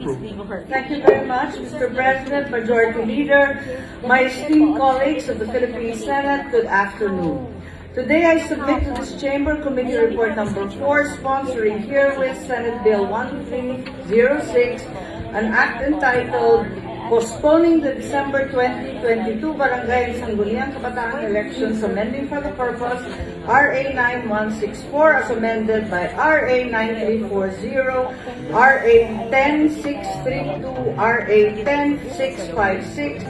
approved. Thank you very much, Mr. President, Majority Leader, my esteemed colleagues of the Philippine Senate, good afternoon. Today I submit to this Chamber Committee Report number 4, sponsoring herewith Senate Bill 1306, an act entitled Postponing the December 2022 Barangay and Sangguniang Kabataan Elections, amending for the purpose RA 9164 as amended by RA 9340, RA 10632, RA 10656,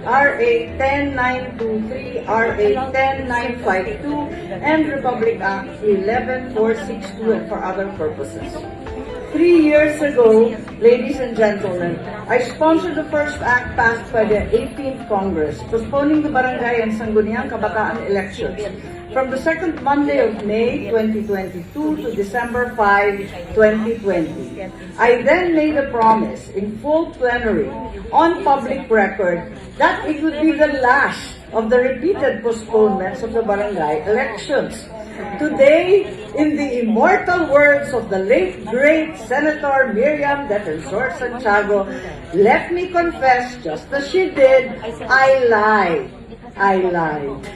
RA 10923, RA 10952, and Republic Act 11462, and for other purposes. 3 years ago, ladies and gentlemen, I sponsored the first act passed by the 18th Congress, postponing the Barangay and Sangguniang Kabataan elections from the second Monday of May 2022 to December 5, 2020. I then made a promise in full plenary on public record that it would be the last of the repeated postponements of the barangay elections. Today, in the immortal words of the late great Senator Miriam Defensor Santiago, let me confess, just as she did, I lied. I lied.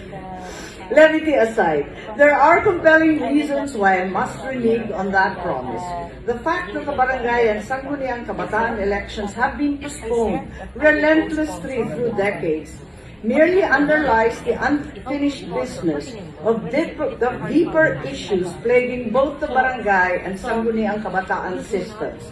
Levity aside, there are compelling reasons why I must renege on that promise. The fact that the Barangay and Sangguniang Kabataan elections have been postponed relentlessly through decades merely underlies the unfinished business of the deeper issues plaguing both the Barangay and Sangguniang Kabataan systems.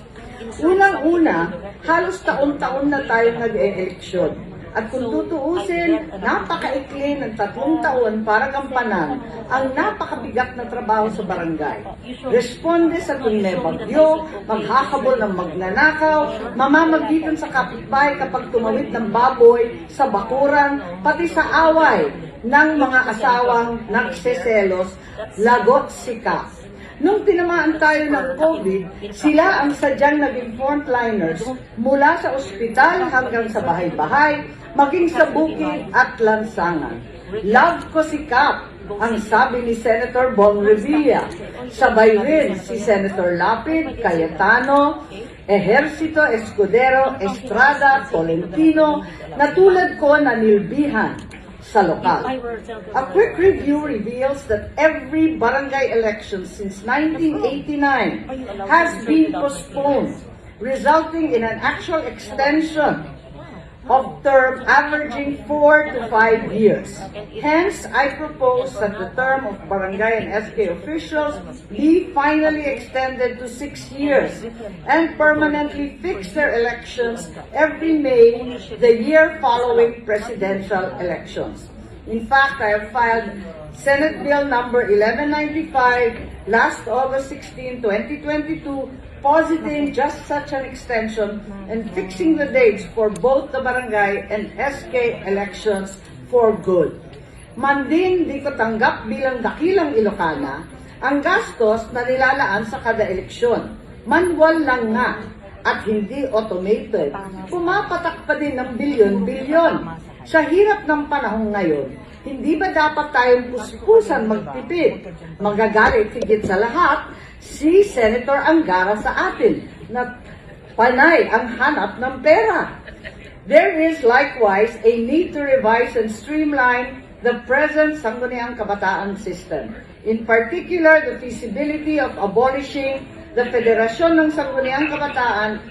Unang-una, halos taon-taon na tayong nag-e-eleksyon. At kung tutuusin, napakaikli ng 3 taon para gampanan ang napakabigat na trabaho sa barangay. Responde sa kung may bagyo, maghahabol ng magnanakaw, mamamagitan sa kapitbahay kapag tumawid ng baboy, sa bakuran, pati sa away ng mga asawang nagseselos, lagot sikap. Nung tinamaan tayo ng COVID, sila ang sadyang naging frontliners mula sa ospital hanggang sa bahay-bahay, maging sa bukid at lansangan. Love ko si Kap, ang sabi ni Senator Bong Revilla. Sabay rin si Senator Lapid, Cayetano, Ejercito, Escudero, Estrada, Tolentino, na tulad ko na nilbihan sa lokal. A quick review reveals that every barangay election since 1989 has been postponed, resulting in an actual extension of term averaging 4 to 5 years. Hence, I propose that the term of barangay and SK officials be finally extended to 6 years and permanently fix their elections every May, the year following presidential elections. In fact, I have filed Senate Bill number 1195 last August 16, 2022, positing just such an extension and fixing the dates for both the barangay and SK elections for good. Mandin, di ko tanggap bilang dakilang Ilocana ang gastos na nilalaan sa kada eleksyon. Manual lang nga at hindi automated. Pumapatak pa din ng bilyon-bilyon. Sa hirap ng panahon ngayon, hindi ba dapat tayong puspusan magtipid? Magagalit higit sa lahat si Senator Angara sa atin na panay ang hanap ng pera. There is likewise a need to revise and streamline the present Sangguniang Kabataan system. In particular, the feasibility of abolishing the Federasyon ng Sangguniang Kabataan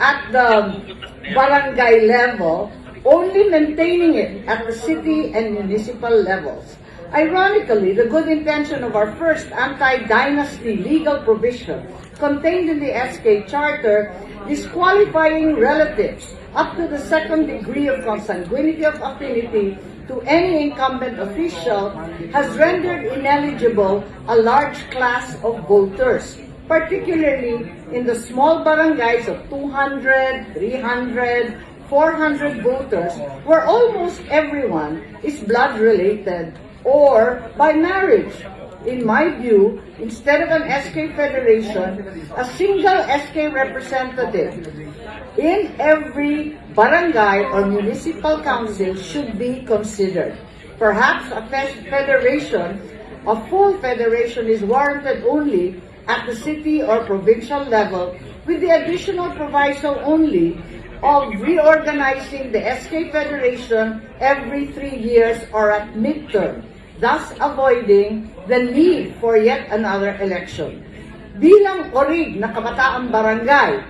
at the barangay level, only maintaining it at the city and municipal levels. Ironically, the good intention of our first anti-dynasty legal provision contained in the SK Charter, disqualifying relatives up to the second degree of consanguinity of affinity to any incumbent official, has rendered ineligible a large class of voters, particularly in the small barangays of 200, 300, 400 voters, where almost everyone is blood-related or by marriage. In my view, instead of an SK federation, a single SK representative in every barangay or municipal council should be considered. Perhaps a federation, a full federation is warranted only at the city or provincial level with the additional proviso only of reorganizing the SK Federation every 3 years or at midterm, thus avoiding the need for yet another election. Bilang orig na kabataang barangay,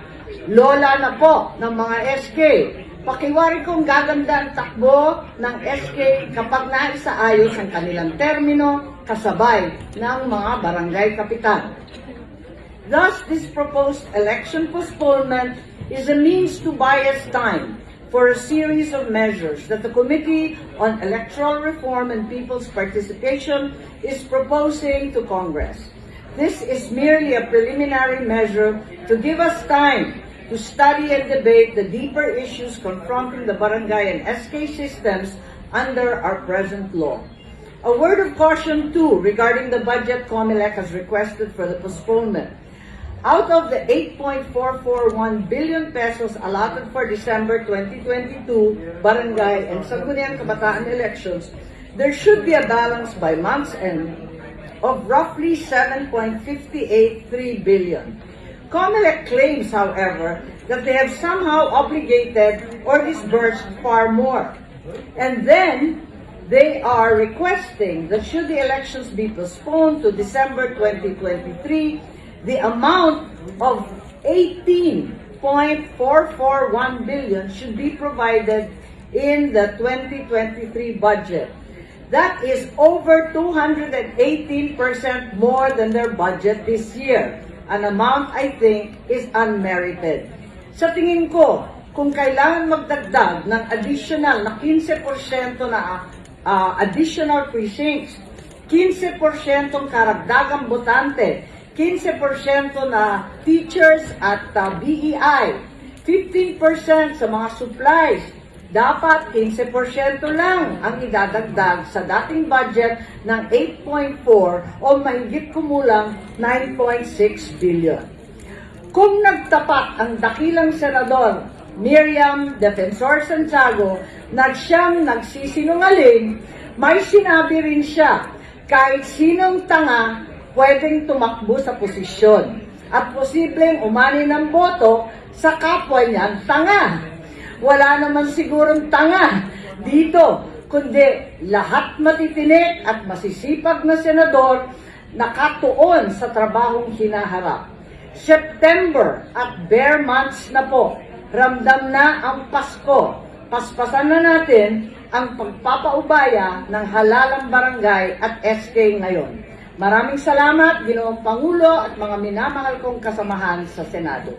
lola na po ng mga SK, pakiwari kong gaganda ang takbo ng SK kapag naisaayos ang kanilang termino kasabay ng mga barangay kapitan. Thus, this proposed election postponement is a means to buy us time for a series of measures that the Committee on Electoral Reform and People's Participation is proposing to Congress. This is merely a preliminary measure to give us time to study and debate the deeper issues confronting the barangay and SK systems under our present law. A word of caution too regarding the budget COMELEC has requested for the postponement. Out of the 8.441 billion pesos allotted for December 2022 barangay and Sangguniang Kabataan elections, there should be a balance by month's end of roughly 7.583 billion. COMELEC claims, however, that they have somehow obligated or disbursed far more. And then, they are requesting that should the elections be postponed to December 2023, the amount of 18.441 billion should be provided in the 2023 budget. That is over 218% more than their budget this year. An amount I think is unmerited. Sa tingin ko, kung kailangan magdagdag ng additional na 15% na additional precincts, 15% karagdagang botante, 15% na teachers at BEI, 15% sa mga supplies, dapat 15% lang ang idadagdag sa dating budget ng 8.4 o mahigit kumulang 9.6 billion. Kung nagtapat ang dakilang senador Miriam Defensor Santiago na siyang nagsisinungaling, may sinabi rin siya, kahit sinong tanga pwedeng tumakbo sa posisyon at posibleng umani ng boto sa kapwa niyang tanga. Wala naman sigurong tanga dito, kundi lahat matitinik at masisipag na senador nakatuon sa trabahong hinaharap. September at bare months na po, ramdam na ang Pasko. Paspasan na natin ang pagpapaubaya ng halalang barangay at SK ngayon. Maraming salamat, Ginoong Pangulo at mga minamahal kong kasamahan sa Senado.